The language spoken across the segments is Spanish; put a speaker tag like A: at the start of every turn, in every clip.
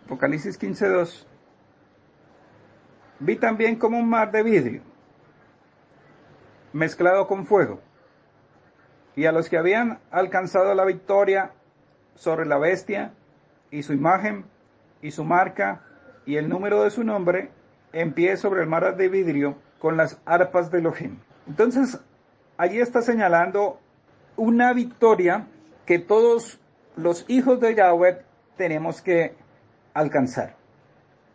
A: Apocalipsis 15:2. Vi también como un mar de vidrio, mezclado con fuego, y a los que habían alcanzado la victoria sobre la bestia, y su imagen, y su marca, y el número de su nombre, en pie sobre el mar de vidrio, con las arpas de Elohim. Entonces, allí está señalando una victoria que todos los hijos de Yahweh tenemos que alcanzar.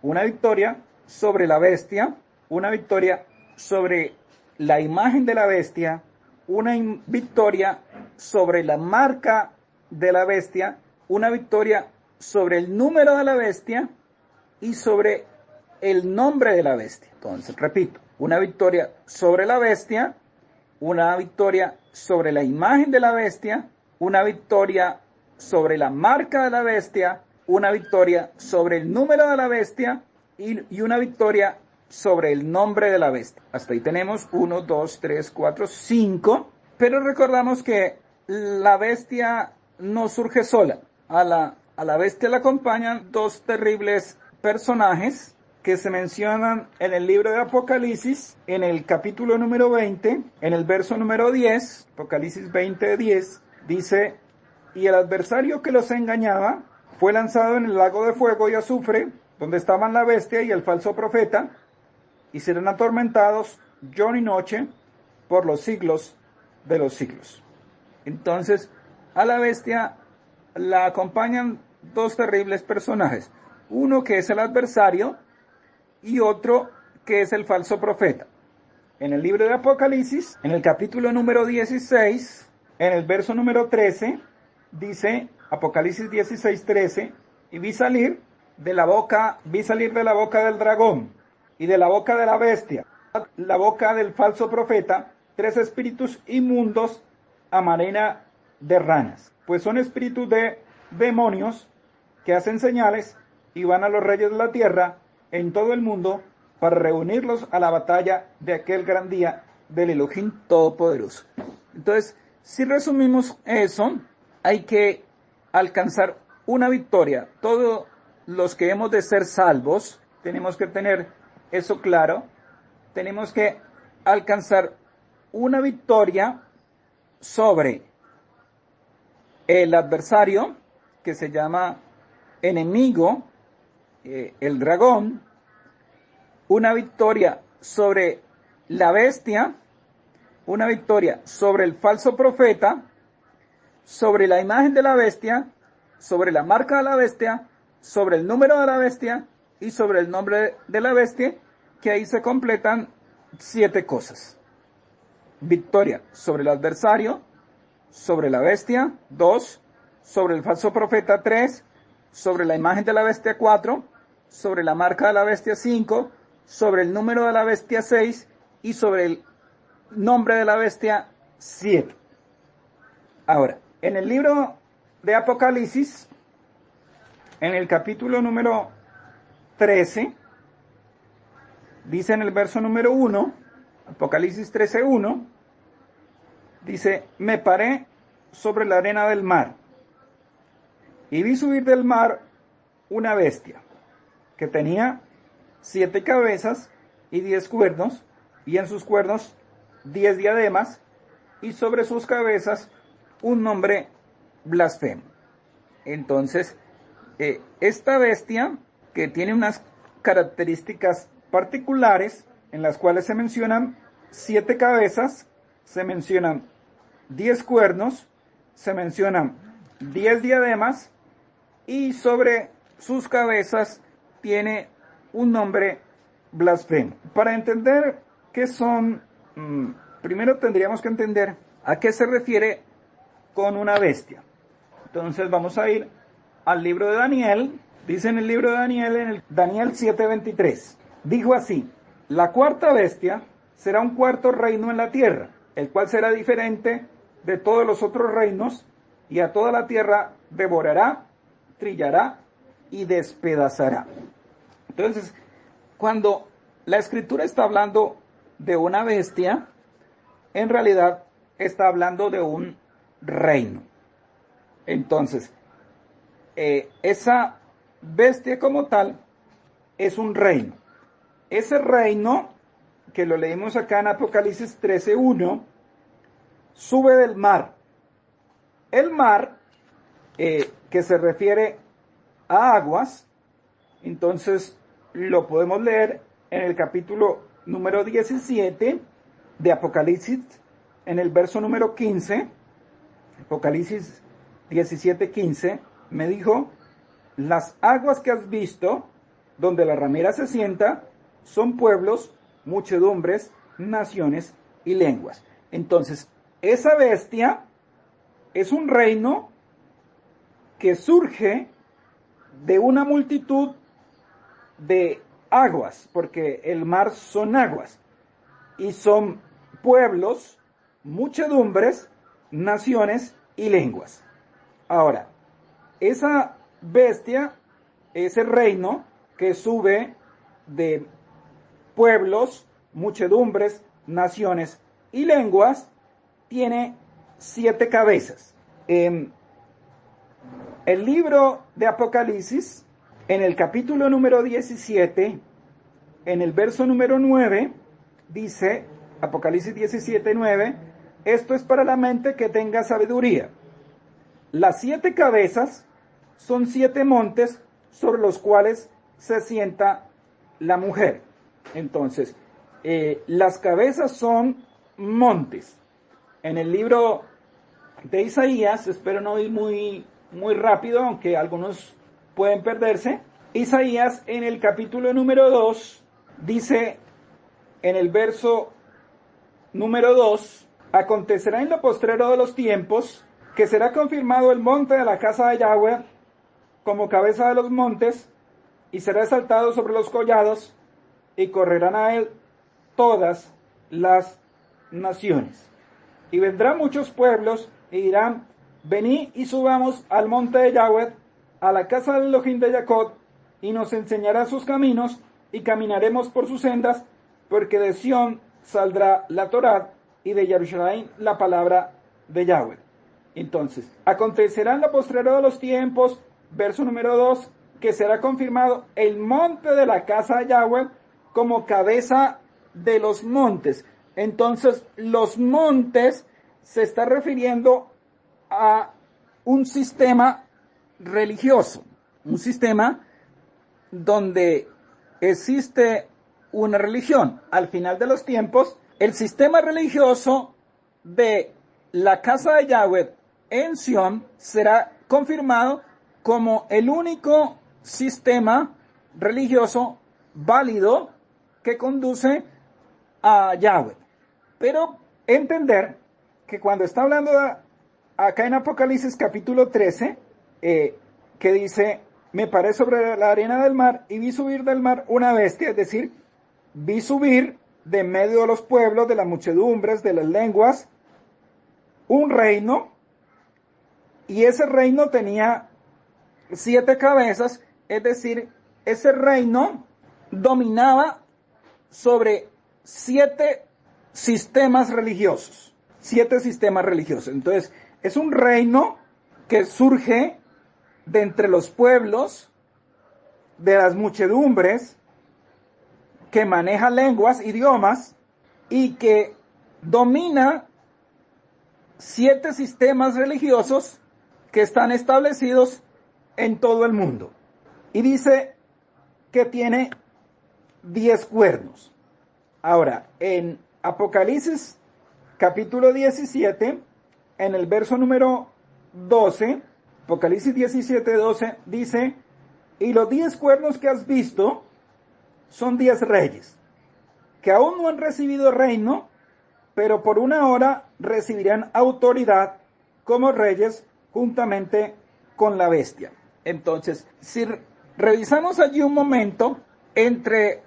A: Una victoria sobre la bestia, una victoria sobre la imagen de la bestia, una victoria sobre la marca de la bestia, una victoria sobre el número de la bestia y sobre el nombre de la bestia. Entonces, repito, una victoria sobre la bestia, una victoria sobre la imagen de la bestia, una victoria sobre la marca de la bestia, una victoria sobre el número de la bestia y una victoria sobre el nombre de la bestia. Hasta ahí tenemos 1, 2, 3, 4, 5. Pero recordamos que la bestia no surge sola. A la bestia la acompañan dos terribles personajes que se mencionan en el libro de Apocalipsis, en el capítulo número 20, en el verso número 10, Apocalipsis 20, 10, dice: y el adversario que los engañaba fue lanzado en el lago de fuego y azufre, donde estaban la bestia y el falso profeta, y serán atormentados día y noche por los siglos de los siglos. Entonces, a la bestia la acompañan dos terribles personajes, uno que es el adversario y otro que es el falso profeta. En el libro de Apocalipsis, en el capítulo número 16, en el verso número 13, dice Apocalipsis 16, 13, y vi salir de la boca del dragón y de la boca de la bestia, la boca del falso profeta, tres espíritus inmundos a manera de ranas, pues son espíritus de demonios que hacen señales y van a los reyes de la tierra en todo el mundo para reunirlos a la batalla de aquel gran día del Elohim Todopoderoso. Entonces, si resumimos eso, hay que alcanzar una victoria. Todos los que hemos de ser salvos, tenemos que tener eso claro. Tenemos que alcanzar una victoria sobre el adversario, que se llama enemigo, el dragón, una victoria sobre la bestia, una victoria sobre el falso profeta, sobre la imagen de la bestia, sobre la marca de la bestia, sobre el número de la bestia y sobre el nombre de la bestia, que ahí se completan 7 cosas. Victoria sobre el adversario, sobre la bestia, 2, sobre el falso profeta, 3, sobre la imagen de la bestia, 4, sobre la marca de la bestia, 5, sobre el número de la bestia, 6, y sobre el nombre de la bestia, 7. Ahora, en el libro de Apocalipsis, en el capítulo número 13, dice en el verso número 1, Apocalipsis 13:1, dice: me paré sobre la arena del mar, y vi subir del mar una bestia, que tenía 7 cabezas y 10 cuernos, y en sus cuernos 10 diademas, y sobre sus cabezas un nombre blasfemo. Entonces, esta bestia, que tiene unas características particulares, en las cuales se mencionan 7 cabezas, se mencionan 10 cuernos, se mencionan 10 diademas, y sobre sus cabezas tiene un nombre blasfemo. Para entender qué son, primero tendríamos que entender a qué se refiere con una bestia. Entonces vamos a ir al libro de Daniel. Dice en el libro de Daniel, en el Daniel 7:23, dijo así: la cuarta bestia será un cuarto reino en la tierra, el cual será diferente de todos los otros reinos, y a toda la tierra devorará, trillará y despedazará. Entonces, cuando la escritura está hablando de una bestia, en realidad está hablando de un reino. Entonces, esa bestia como tal es un reino. Ese reino, que lo leímos acá en Apocalipsis 13:1, sube del mar. El mar, que se refiere a aguas, entonces lo podemos leer en el capítulo número 17 de Apocalipsis, en el verso número 15, Apocalipsis 17:15, me dijo: las aguas que has visto, donde la ramera se sienta, son pueblos, muchedumbres, naciones y lenguas. Entonces, esa bestia es un reino que surge de una multitud de aguas, porque el mar son aguas, y son pueblos, muchedumbres, naciones y lenguas. Ahora, esa bestia, ese reino que sube de pueblos, muchedumbres, naciones y lenguas, tiene 7 cabezas. El libro de Apocalipsis, en el capítulo número 17, en el verso número 9, dice, Apocalipsis 17:9, esto es para la mente que tenga sabiduría. Las 7 cabezas son 7 montes sobre los cuales se sienta la mujer. Entonces, las cabezas son montes. En el libro de Isaías, espero no ir muy rápido, aunque algunos pueden perderse. Isaías, en el capítulo número 2, dice en el verso número 2, acontecerá en lo postrero de los tiempos que será confirmado el monte de la casa de Yahweh como cabeza de los montes, y será exaltado sobre los collados, y correrán a él todas las naciones. Y vendrán muchos pueblos, y dirán, venid y subamos al monte de Yahweh, a la casa del Elohim de Jacob, y nos enseñará sus caminos, y caminaremos por sus sendas, porque de Sión saldrá la Torá, y de Jerusalén la palabra de Yahweh. Entonces, acontecerá en la postrero de los tiempos, verso número 2, que será confirmado el monte de la casa de Yahweh como cabeza de los montes. Entonces, los montes se está refiriendo a un sistema religioso, un sistema donde existe una religión. Al final de los tiempos, el sistema religioso de la casa de Yahweh en Sion será confirmado como el único sistema religioso válido que conduce a Yahweh. Pero entender que cuando está hablando acá en Apocalipsis capítulo 13, que dice, me paré sobre la arena del mar y vi subir del mar una bestia, es decir, vi subir de medio de los pueblos, de las muchedumbres, de las lenguas, un reino, y ese reino tenía 7 cabezas, es decir, ese reino dominaba sobre 7 sistemas religiosos. 7 sistemas religiosos. Entonces, es un reino que surge de entre los pueblos, de las muchedumbres, que maneja lenguas, idiomas, y que domina 7 sistemas religiosos que están establecidos en todo el mundo. Y dice que tiene 10 cuernos. Ahora, en Apocalipsis capítulo 17, en el verso número 12, Apocalipsis 17:12, dice, y los 10 cuernos que has visto son 10 reyes, que aún no han recibido reino, pero por una hora recibirán autoridad como reyes juntamente con la bestia. Entonces, si revisamos allí un momento, entre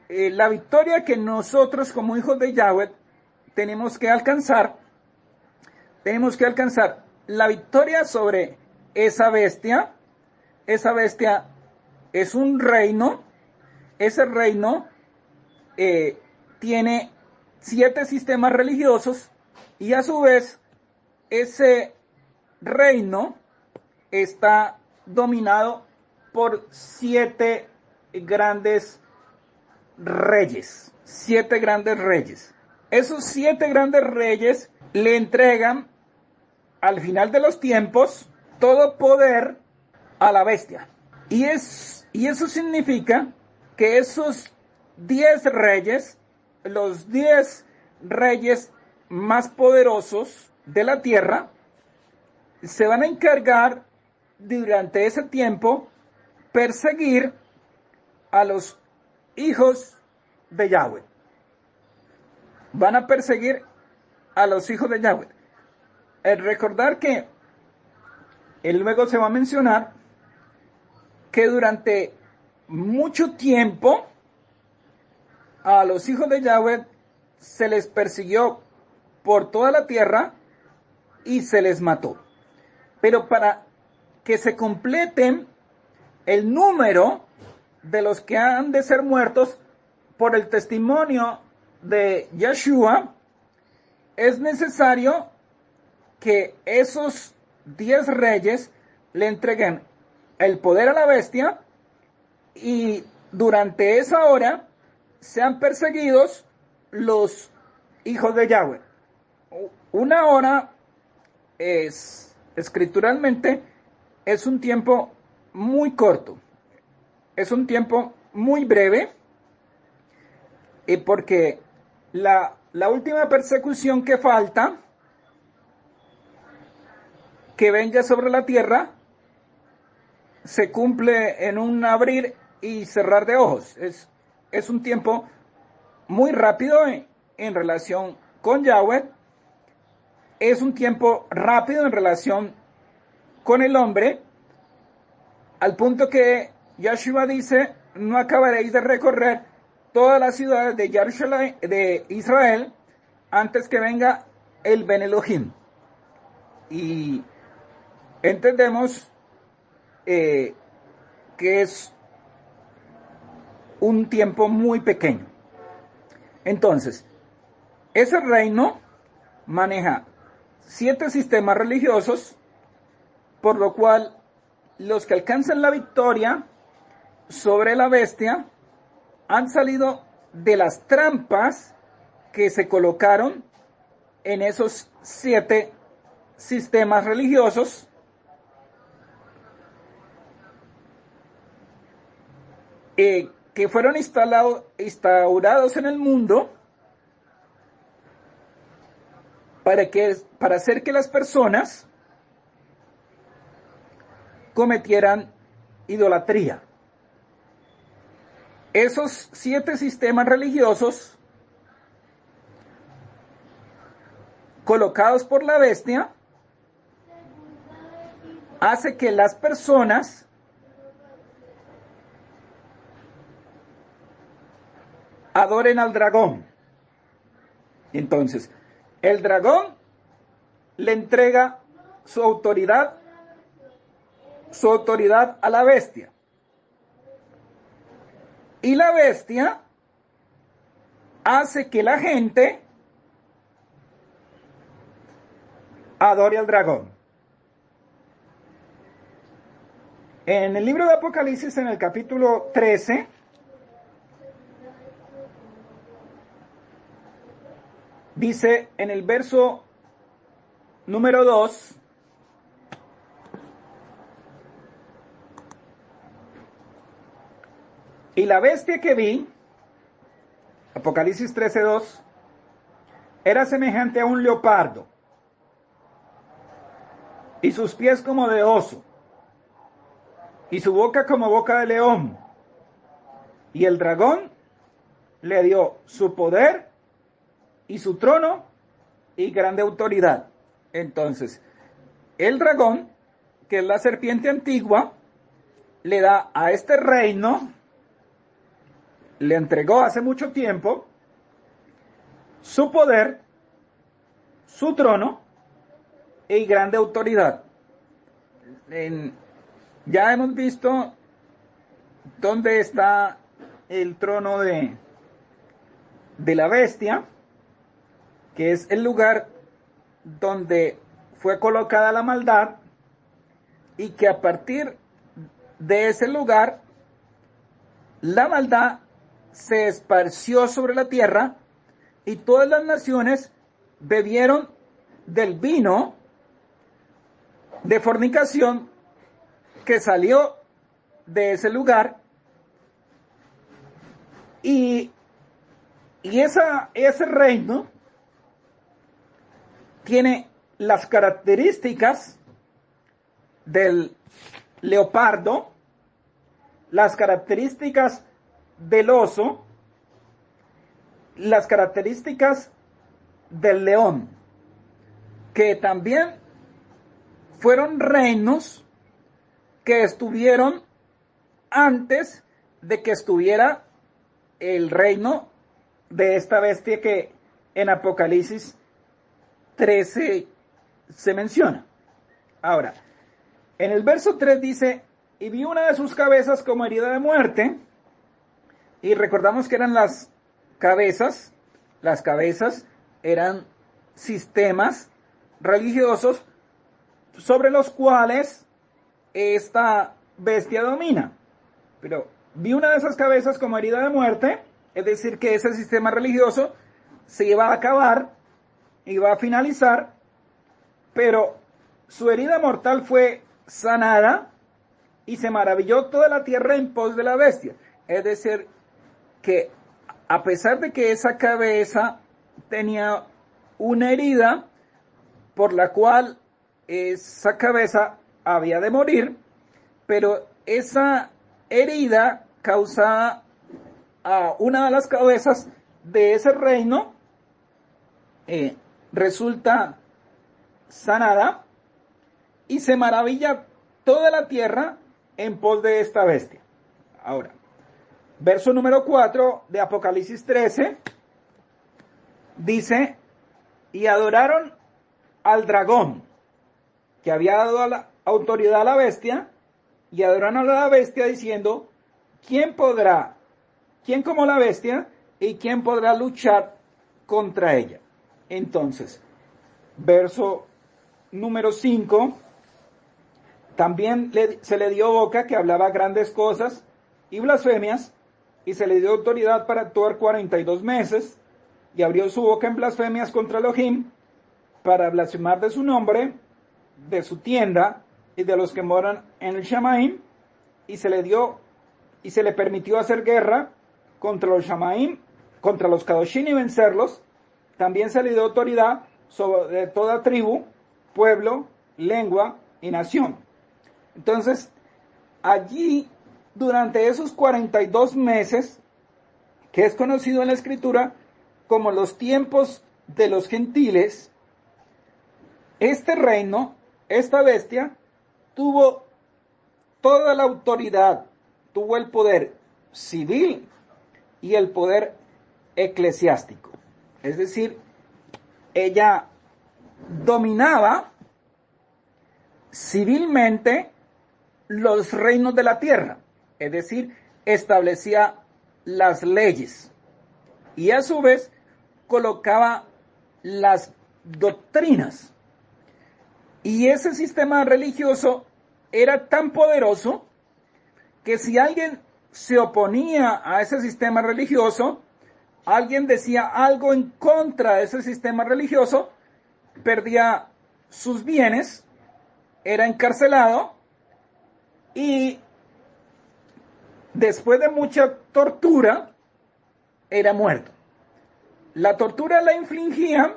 A: la victoria que nosotros como hijos de Yahweh tenemos que alcanzar la victoria sobre esa bestia. Esa bestia es un reino, ese reino tiene 7 sistemas religiosos, y a su vez ese reino está dominado por 7 grandes reyes. 7 grandes reyes. Esos 7 grandes reyes le entregan al final de los tiempos todo poder a la bestia. Y eso significa que esos 10 reyes, los 10 reyes más poderosos de la tierra, se van a encargar durante ese tiempo perseguir a los hijos de Yahweh. Van a perseguir a los hijos de Yahweh. El recordar que luego se va a mencionar que durante mucho tiempo a los hijos de Yahweh se les persiguió por toda la tierra y se les mató. Pero para que se completen el número de los que han de ser muertos por el testimonio de Yeshua, es necesario que esos 10 reyes le entreguen el poder a la bestia y durante esa hora sean perseguidos los hijos de Yahweh. Una hora escrituralmente es un tiempo muy corto, es un tiempo muy breve, y porque la última persecución que falta que venga sobre la tierra se cumple en un abrir y cerrar de ojos. Es un tiempo muy rápido en relación con Yahweh. Es un tiempo rápido en relación con el hombre, al punto que Yeshua dice, no acabaréis de recorrer todas las ciudades de Israel antes que venga el Ben Elohim. Y entendemos que es un tiempo muy pequeño. Entonces, ese reino maneja 7 sistemas religiosos, por lo cual los que alcanzan la victoria sobre la bestia han salido de las trampas que se colocaron en esos 7 sistemas religiosos, que fueron instaurados en el mundo para hacer que las personas cometieran idolatría. Esos 7 sistemas religiosos colocados por la bestia hace que las personas adoren al dragón. Entonces, el dragón le entrega su autoridad a la bestia. Y la bestia hace que la gente adore al dragón. En el libro de Apocalipsis, en el capítulo 13, dice en el verso número 2, y la bestia que vi, Apocalipsis 13:2, era semejante a un leopardo, y sus pies como de oso, y su boca como boca de león. Y el dragón le dio su poder y su trono y grande autoridad. Entonces, el dragón, que es la serpiente antigua, le da a este reino, le entregó hace mucho tiempo su poder, su trono y grande autoridad. Ya hemos visto dónde está el trono de la bestia, que es el lugar donde fue colocada la maldad, y que a partir de ese lugar, la maldad se esparció sobre la tierra y todas las naciones bebieron del vino de fornicación que salió de ese lugar y ese reino tiene las características del leopardo, las características del oso, las características del león, que también fueron reinos que estuvieron antes de que estuviera el reino de esta bestia que en Apocalipsis 13 se menciona. Ahora, en el verso 3 dice, y vi una de sus cabezas como herida de muerte, y recordamos que eran las cabezas eran sistemas religiosos sobre los cuales esta bestia domina. Pero vi una de esas cabezas como herida de muerte, es decir, que ese sistema religioso se iba a acabar, iba a finalizar, pero su herida mortal fue sanada y se maravilló toda la tierra en pos de la bestia. Es decir, que a pesar de que esa cabeza tenía una herida por la cual esa cabeza había de morir, pero esa herida causada a una de las cabezas de ese reino resulta sanada y se maravilla toda la tierra en pos de esta bestia. Ahora, verso número 4 de Apocalipsis 13 dice, y adoraron al dragón que había dado la autoridad a la bestia, y adoraron a la bestia diciendo, ¿quién como la bestia, y quién podrá luchar contra ella? Entonces, verso número 5, también se le dio boca que hablaba grandes cosas y blasfemias, y se le dio autoridad para actuar 42 meses, y abrió su boca en blasfemias contra Elohim, para blasfemar de su nombre, de su tienda, y de los que moran en el Shamaim, y se le permitió hacer guerra contra los Shamaim, contra los Kadoshim y vencerlos. También se le dio autoridad sobre toda tribu, pueblo, lengua y nación. Entonces, allí, durante esos 42 meses, que es conocido en la Escritura como los tiempos de los gentiles, este reino, esta bestia, tuvo toda la autoridad, tuvo el poder civil y el poder eclesiástico. Es decir, ella dominaba civilmente los reinos de la tierra, es decir, establecía las leyes y a su vez colocaba las doctrinas. Y ese sistema religioso era tan poderoso que si alguien se oponía a ese sistema religioso, alguien decía algo en contra de ese sistema religioso, perdía sus bienes, era encarcelado y después de mucha tortura era muerto. La tortura la infligían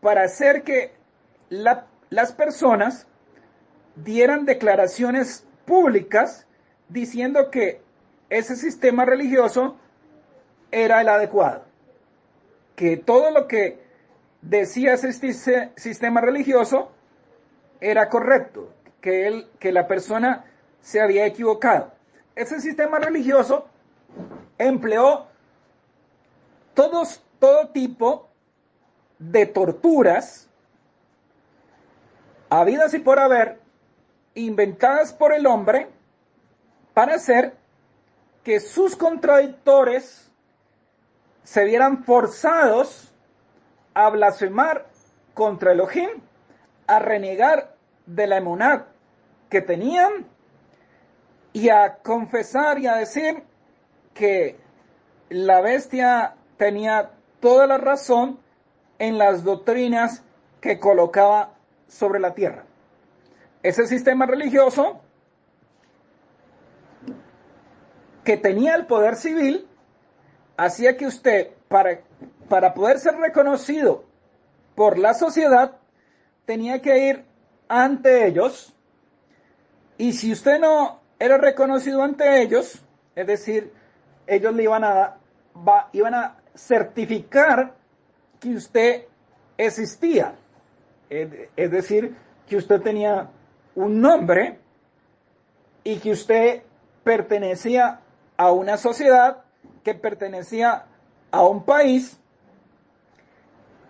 A: para hacer que las personas dieran declaraciones públicas diciendo que ese sistema religioso era el adecuado, que todo lo que decía ese sistema religioso era correcto, que la persona se había equivocado. Ese sistema religioso empleó todo tipo de torturas habidas y por haber, inventadas por el hombre, para hacer que sus contradictores se vieran forzados a blasfemar contra Elohim, a renegar de la emuná que tenían y a confesar y a decir que la bestia tenía toda la razón en las doctrinas que colocaba sobre la tierra. Ese sistema religioso que tenía el poder civil hacía que usted, para poder ser reconocido por la sociedad, tenía que ir ante ellos, y si usted no era reconocido ante ellos, es decir, ellos le iban a certificar que usted existía, es decir, que usted tenía un nombre y que usted pertenecía a una sociedad, que pertenecía a un país,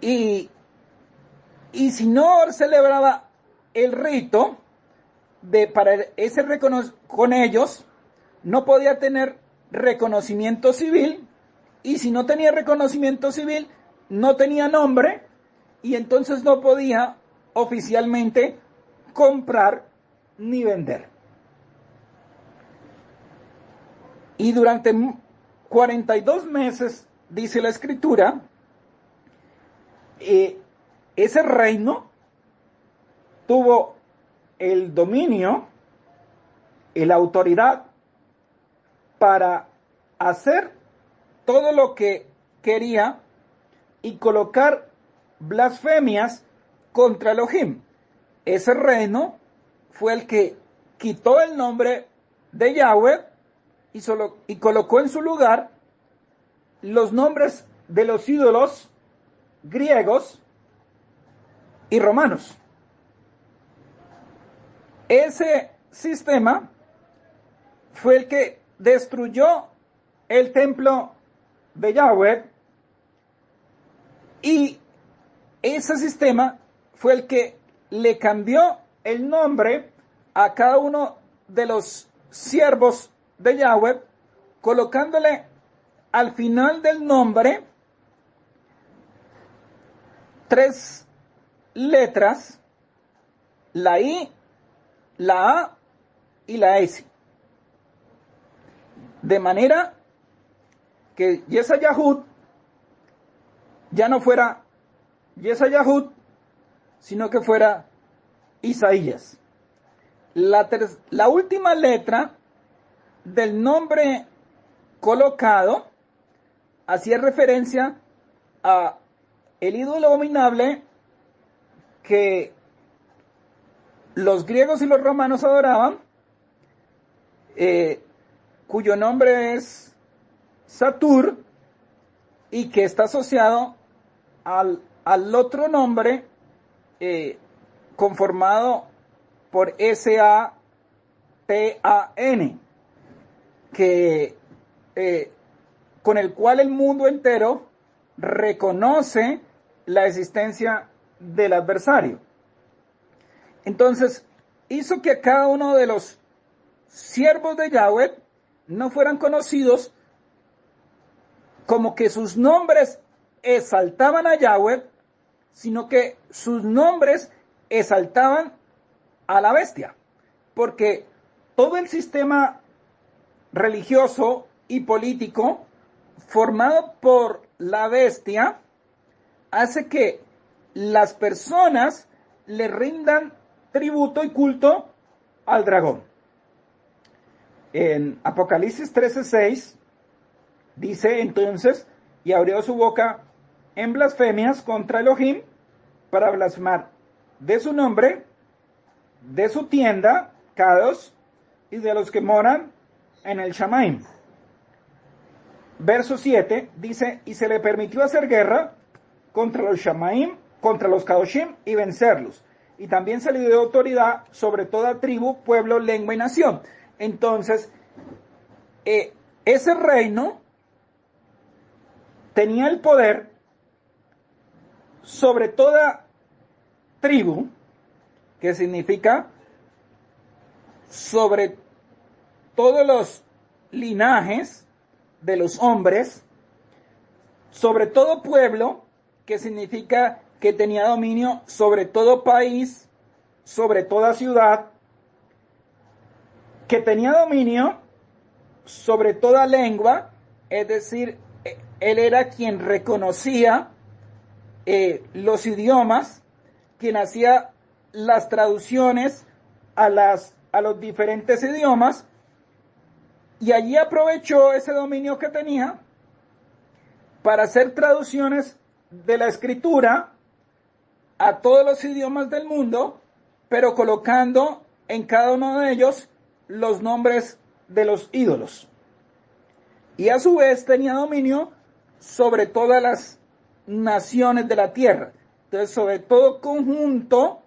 A: y si no celebraba el rito para ese con ellos, no podía tener reconocimiento civil, y si no tenía reconocimiento civil, no tenía nombre, y entonces no podía oficialmente comprar ni vender. Y durante 42 meses, dice la Escritura, ese reino tuvo el dominio y la autoridad para hacer todo lo que quería y colocar blasfemias contra Elohim. Ese reino fue el que quitó el nombre de Yahweh y colocó en su lugar los nombres de los ídolos griegos y romanos. Ese sistema fue el que destruyó el templo de Yahweh, y ese sistema fue el que le cambió el nombre a cada uno de los siervos de Yahweh, colocándole al final del nombre 3 letras, la I, la A y la S. De manera que Yesayahud ya no fuera Yesayahud, sino que fuera Isaías. La última letra del nombre colocado hacía referencia a el ídolo abominable que los griegos y los romanos adoraban, cuyo nombre es Satur, y que está asociado al otro nombre conformado por Satan, que con el cual el mundo entero reconoce la existencia del adversario. Entonces, hizo que cada uno de los siervos de Yahweh no fueran conocidos como que sus nombres exaltaban a Yahweh, sino que sus nombres exaltaban a la bestia, porque todo el sistema religioso y político formado por la bestia hace que las personas le rindan tributo y culto al dragón. En Apocalipsis 13:6 dice entonces: y abrió su boca en blasfemias contra Elohim, para blasfemar de su nombre, de su tienda, Kadosh, y de los que moran en el Shamaim. Verso 7 dice: y se le permitió hacer guerra contra los Shamaim, contra los Kadoshim, y vencerlos. Y también se le dio autoridad sobre toda tribu, pueblo, lengua y nación. Entonces, ese reino tenía el poder sobre toda tribu, que significa sobre todos los linajes de los hombres, sobre todo pueblo, que significa que tenía dominio sobre todo país, sobre toda ciudad, que tenía dominio sobre toda lengua, es decir, él era quien reconocía los idiomas, quien hacía las traducciones a los diferentes idiomas, y allí aprovechó ese dominio que tenía para hacer traducciones de la escritura a todos los idiomas del mundo, pero colocando en cada uno de ellos los nombres de los ídolos. Y a su vez tenía dominio sobre todas las naciones de la tierra. Entonces, sobre todo conjunto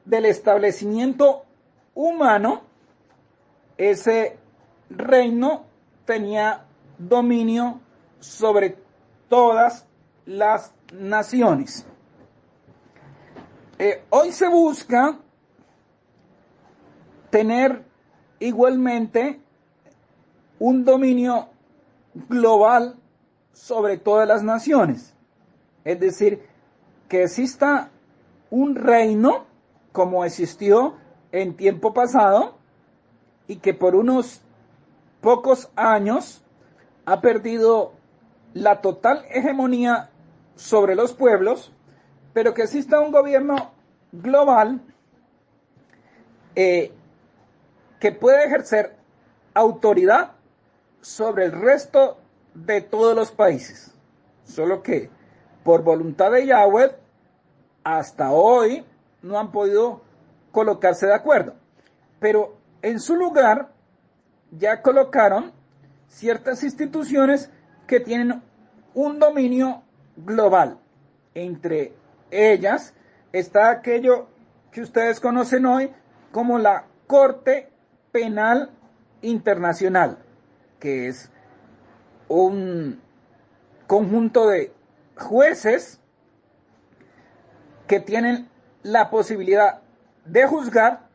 A: del establecimiento humano, ese reino tenía dominio sobre todas las naciones. Hoy se busca tener igualmente un dominio global sobre todas las naciones. Es decir, que exista un reino como existió en tiempo pasado y que por unos pocos años ha perdido la total hegemonía sobre los pueblos, pero que exista un gobierno global que pueda ejercer autoridad sobre el resto de todos los países. Solo que por voluntad de Yahweh hasta hoy no han podido colocarse de acuerdo. Pero en su lugar ya colocaron ciertas instituciones que tienen un dominio global. Entre ellas está aquello que ustedes conocen hoy como la Corte Penal Internacional, que es un conjunto de jueces que tienen la posibilidad de juzgar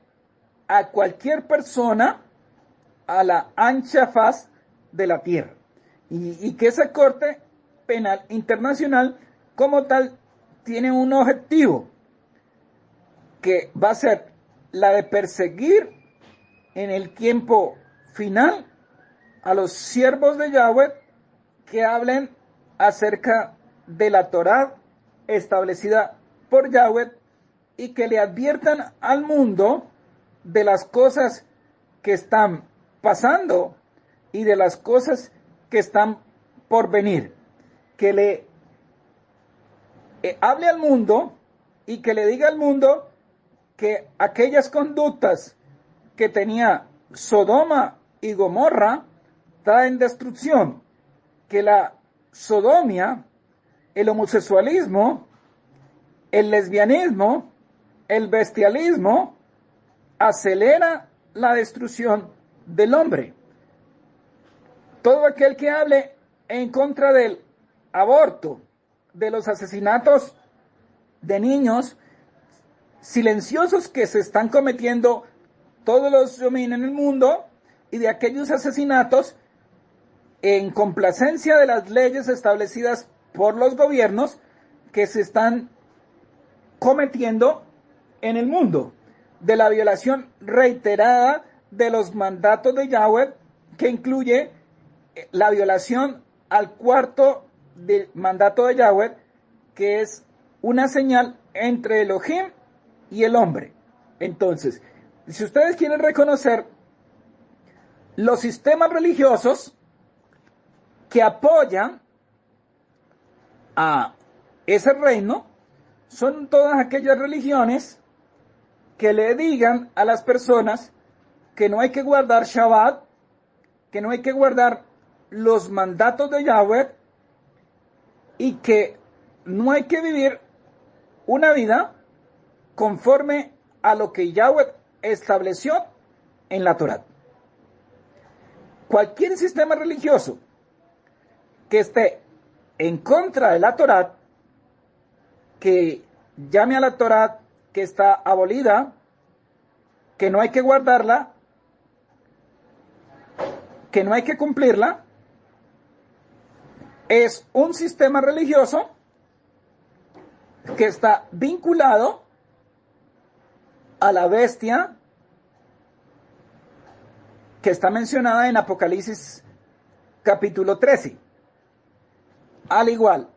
A: a cualquier persona a la ancha faz de la tierra. Y que esa Corte Penal Internacional como tal tiene un objetivo que va a ser la de perseguir en el tiempo final a los siervos de Yahweh que hablen acerca de la Torá establecida por Yahweh y que le adviertan al mundo de las cosas que están pasando y de las cosas que están por venir. Que le hable al mundo y que le diga al mundo que aquellas conductas que tenía Sodoma y Gomorra traen destrucción, que la sodomia, el homosexualismo, el lesbianismo, el bestialismo acelera la destrucción del hombre. Todo aquel que hable en contra del aborto, de los asesinatos de niños silenciosos que se están cometiendo todos los dominios en el mundo y de aquellos asesinatos en complacencia de las leyes establecidas por los gobiernos que se están cometiendo en el mundo, de la violación reiterada de los mandatos de Yahweh, que incluye la violación al cuarto del mandato de Yahweh, que es una señal entre Elohim y el hombre. Entonces, si ustedes quieren reconocer los sistemas religiosos que apoyan a ese reino, son todas aquellas religiones que le digan a las personas que no hay que guardar Shabbat, que no hay que guardar los mandatos de Yahweh y que no hay que vivir una vida conforme a lo que Yahweh estableció en la Torá. Cualquier sistema religioso que esté en contra de la Torá, que llame a la Torá que está abolida, que no hay que guardarla, que no hay que cumplirla, es un sistema religioso que está vinculado a la bestia que está mencionada en Apocalipsis capítulo 13. Al igual,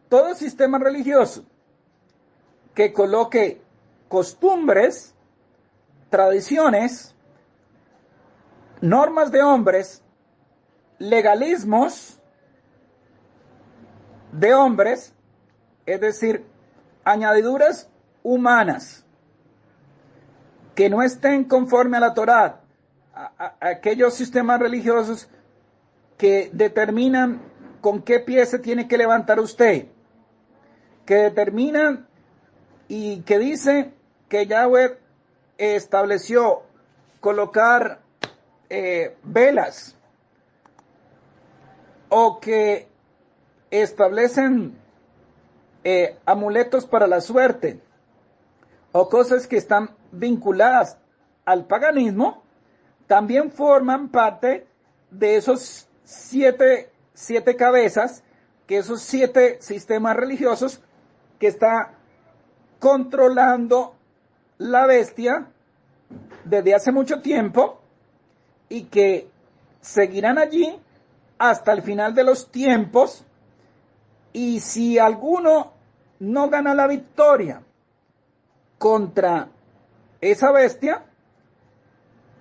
A: todo sistema religioso que coloque costumbres, tradiciones, normas de hombres, legalismos de hombres, es decir, añadiduras humanas que no estén conforme a la Torá, a aquellos sistemas religiosos que determinan con qué pie se tiene que levantar usted, que determinan y que dice que Yahweh estableció colocar velas, o que establecen amuletos para la suerte, o cosas que están vinculadas al paganismo, también forman parte de esos siete cabezas, que esos 7 sistemas religiosos que está controlando la bestia desde hace mucho tiempo y que seguirán allí hasta el final de los tiempos. Y si alguno no gana la victoria contra esa bestia,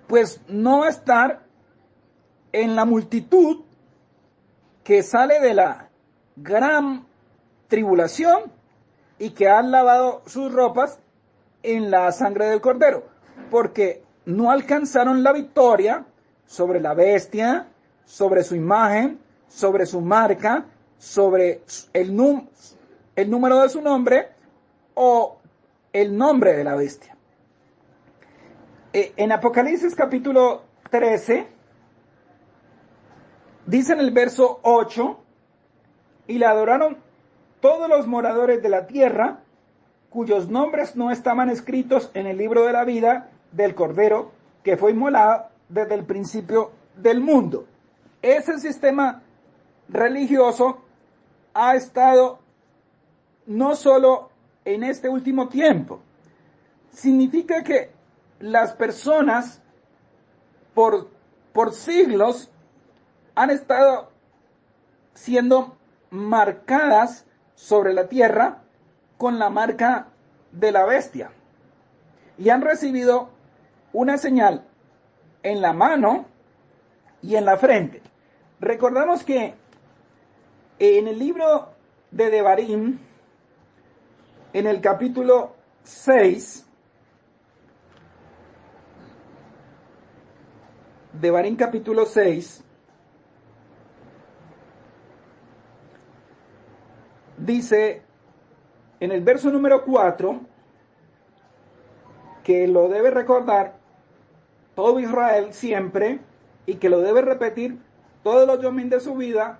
A: pues no va a estar en la multitud que sale de la gran tribulación y que han lavado sus ropas en la sangre del Cordero, porque no alcanzaron la victoria sobre la bestia, sobre su imagen, sobre su marca, sobre el número de su nombre o el nombre de la bestia. En Apocalipsis capítulo 13, dice en el verso 8, y la adoraron todos los moradores de la tierra, cuyos nombres no estaban escritos en el libro de la vida del Cordero, que fue inmolado desde el principio del mundo. Ese sistema religioso ha estado no solo en este último tiempo. Significa que las personas por siglos han estado siendo marcadas sobre la tierra con la marca de la bestia y han recibido una señal en la mano y en la frente. Recordamos que en el libro de Devarim, en el capítulo 6, Devarim capítulo 6, dice en el verso número 4, que lo debe recordar todo Israel siempre y que lo debe repetir todos los yomim de su vida,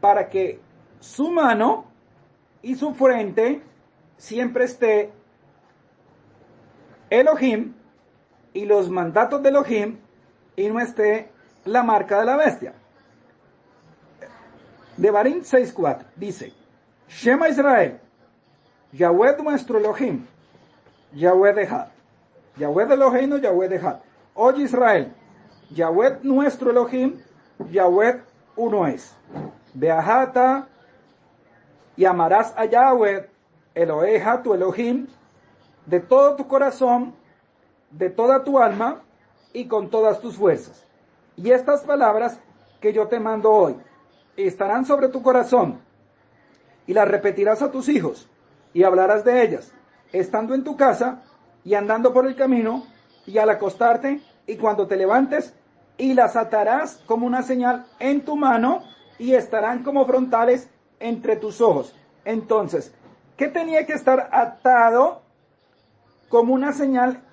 A: para que su mano y su frente siempre esté Elohim y los mandatos de Elohim, y no esté la marca de la bestia. Devarim 6:4 dice: Shema Israel, Yahweh nuestro Elohim, Yahweh Echad. Yahweh de Elohim, Yahweh Echad. Oye Israel, Yahweh nuestro Elohim, Yahweh uno es. Beajata, y amarás a Yahweh, Eloheja, tu Elohim, de todo tu corazón, de toda tu alma y con todas tus fuerzas. Y estas palabras que yo te mando hoy estarán sobre tu corazón, y las repetirás a tus hijos, y hablarás de ellas, estando en tu casa, y andando por el camino, y al acostarte, y cuando te levantes, y las atarás como una señal en tu mano, y estarán como frontales entre tus ojos. Entonces, ¿qué tenía que estar atado como una señal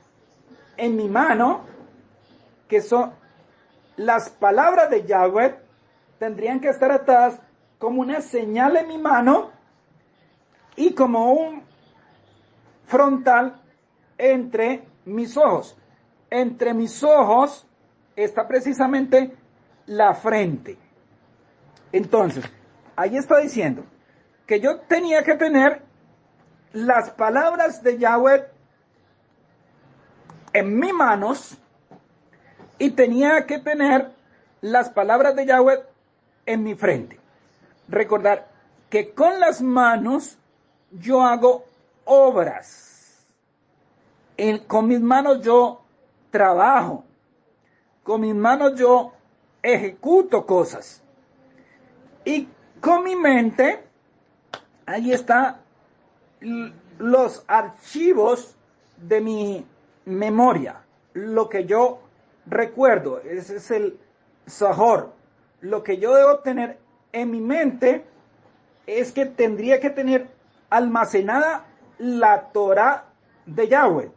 A: en mi mano? Que son las palabras de Yahweh, tendrían que estar atadas como una señal en mi mano y como un frontal entre mis ojos. Entre mis ojos está precisamente la frente. Entonces, ahí está diciendo que yo tenía que tener las palabras de Yahweh en mis manos y tenía que tener las palabras de Yahweh en mi frente. Recordar que con las manos yo hago obras. Con mis manos yo trabajo. Con mis manos yo ejecuto cosas. Y con mi mente, ahí está los archivos de mi memoria, lo que yo recuerdo, ese es el Zahor. Lo que yo debo tener en mi mente es que tendría que tener almacenada la Torah de Yahweh.